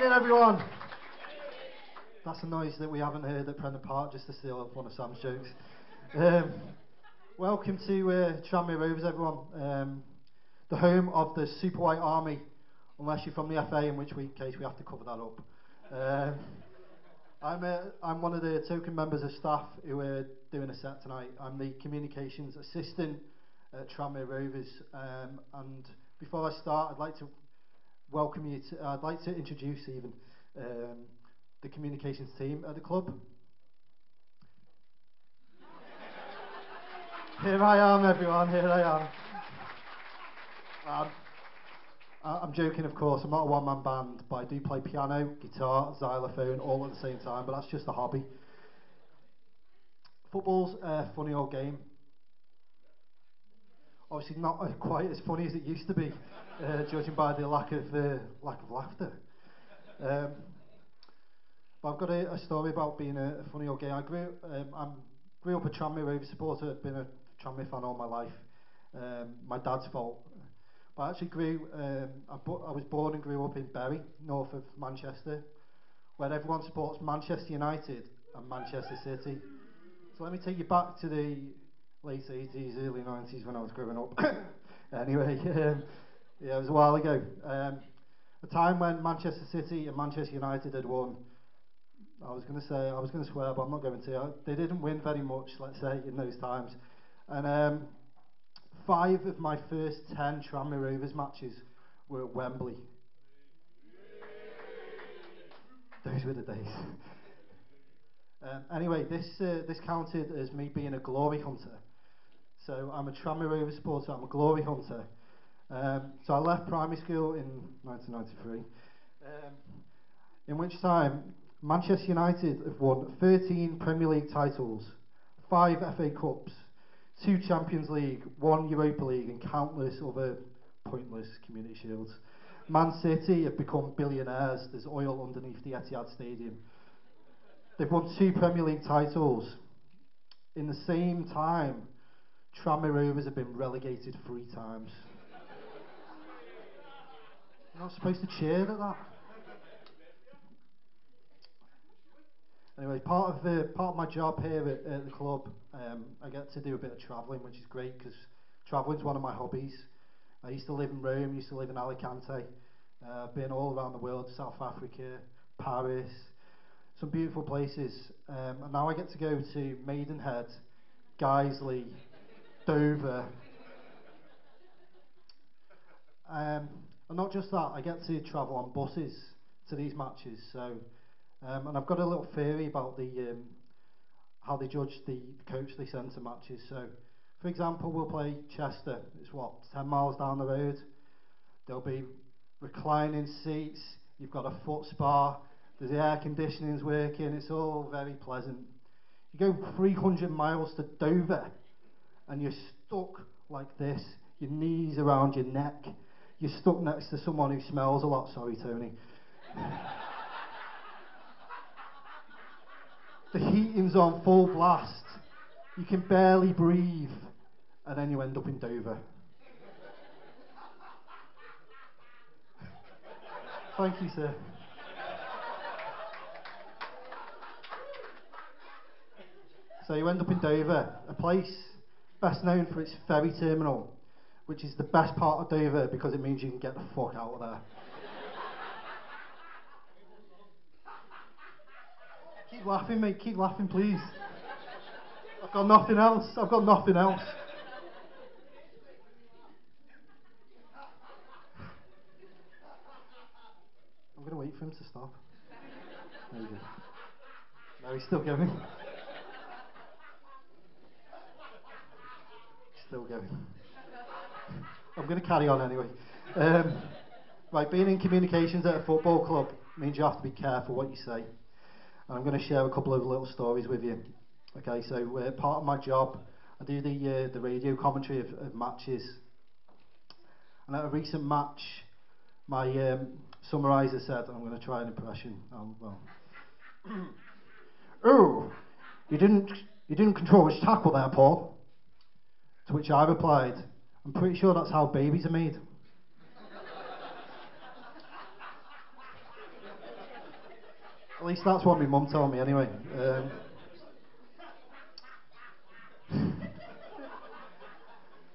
morning, everyone. That's a noise that we haven't heard at Prendon Park, just to steal one of Sam's jokes. Welcome to Tranmere Rovers, everyone. The home of the Super White Army, unless you're from the FA, in which case we have to cover that up. I'm one of the token members of staff who are doing a set tonight. I'm the communications assistant at Tranmere Rovers. And before I start, I'd like to welcome you to, I'd like to introduce even the communications team at the club. Here I am, everyone, here I am. I'm joking, of course, I'm not a one-man band, but I do play piano, guitar, xylophone, all at the same time, but that's just a hobby. Football's a funny old game. Obviously not quite as funny as it used to be, judging by the lack of laughter. But I've got a story about being a funny old game. I grew up a Tranmere Rovers supporter. I've been a Tranmere fan all my life. My dad's fault. But I actually I was born and grew up in Bury, north of Manchester, where everyone supports Manchester United and Manchester City. So let me take you back to the late 80s, early 90s when I was growing up. Anyway, yeah, it was a while ago. A time when Manchester City and Manchester United had won. I was going to swear, but I'm not going to. They didn't win very much, let's say, in those times. And 5 of my first 10 Tranmere Rovers matches were at Wembley. Those were the days. Anyway, this counted as me being a glory hunter. So I'm a Tranmere Rovers supporter, I'm a glory hunter. So I left primary school in 1993, in which time Manchester United have won 13 Premier League titles, 5 FA Cups, 2 Champions League, 1 Europa League and countless other pointless community shields. Man City have become billionaires, there's oil underneath the Etihad Stadium. They've won 2 Premier League titles. In the same time, Tranmere Rovers have been relegated 3 times. You're not supposed to cheer at that. Anyway, part of my job here at the club, I get to do a bit of travelling, which is great because travelling's one of my hobbies. I used to live in Rome, used to live in Alicante. I've been all around the world, South Africa, Paris, some beautiful places. And now I get to go to Maidenhead, Guiseley, Dover. And not just that, I get to travel on buses to these matches. So, and I've got a little theory about how they judge the coach they send to matches. So, for example, we'll play Chester. It's 10 miles down the road. There'll be reclining seats. You've got a foot spa. The air conditioning's working. It's all very pleasant. You go 300 miles to Dover, and you're stuck like this. Your knees around your neck. You're stuck next to someone who smells a lot. Sorry, Tony. The heating's on full blast. You can barely breathe. And then you end up in Dover. Thank you, sir. So you end up in Dover, a place best known for its ferry terminal, which is the best part of Dover because it means you can get the fuck out of there. Keep laughing, mate. Keep laughing, please. I've got nothing else. I've got nothing else. I'm going to wait for him to stop. There you go. No, he's still going. Still going. I'm going to carry on anyway. Right, being in communications at a football club means you have to be careful what you say. And I'm going to share a couple of little stories with you. Okay, so part of my job, I do the radio commentary of matches. And at a recent match, my summariser said, I'm going to try an impression. Oh, you didn't control which tackle there, Paul. To which I replied, I'm pretty sure that's how babies are made. At least that's what my mum told me anyway.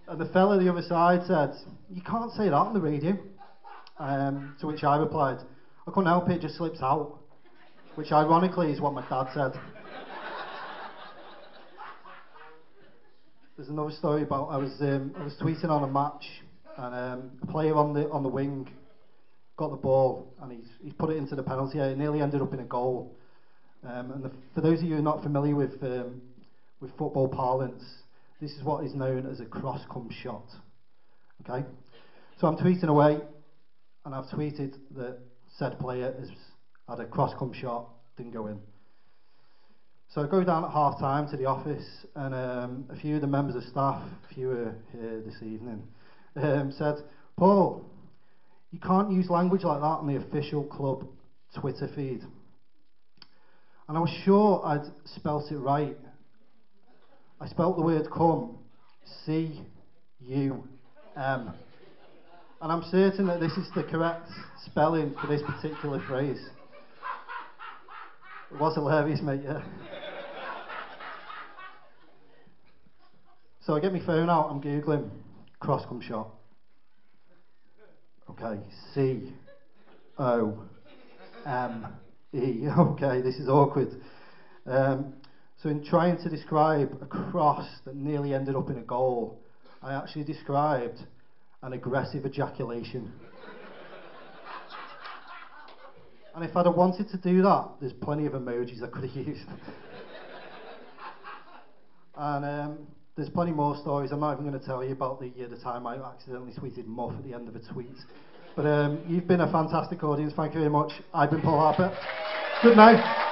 And the fella the other side said, "You can't say that on the radio." To which I replied, "I couldn't help it, it just slips out." Which ironically is what my dad said. There's another story about I was tweeting on a match, and a player on the wing got the ball and he's put it into the penalty area. It nearly ended up in a goal. For those of you who are not familiar with football parlance, this is what is known as a cross-come shot. Okay, so I'm tweeting away, and I've tweeted that said player has had a cross-come shot, didn't go in. So I go down at half time to the office, and a few of the members of staff, a few are here this evening, said, "Paul, you can't use language like that on the official club Twitter feed." And I was sure I'd spelt it right. I spelt the word come, C-U-M. And I'm certain that this is the correct spelling for this particular phrase. It was hilarious, mate, yeah. So I get my phone out, I'm Googling cross-come shot. Okay, C-O-M-E. Okay, this is awkward. So in trying to describe a cross that nearly ended up in a goal, I actually described an aggressive ejaculation. And if I'd have wanted to do that, there's plenty of emojis I could have used. And there's plenty more stories. I'm not even going to tell you about the time I accidentally tweeted muff at the end of a tweet. But you've been a fantastic audience. Thank you very much. I've been Paul Harper. Good night.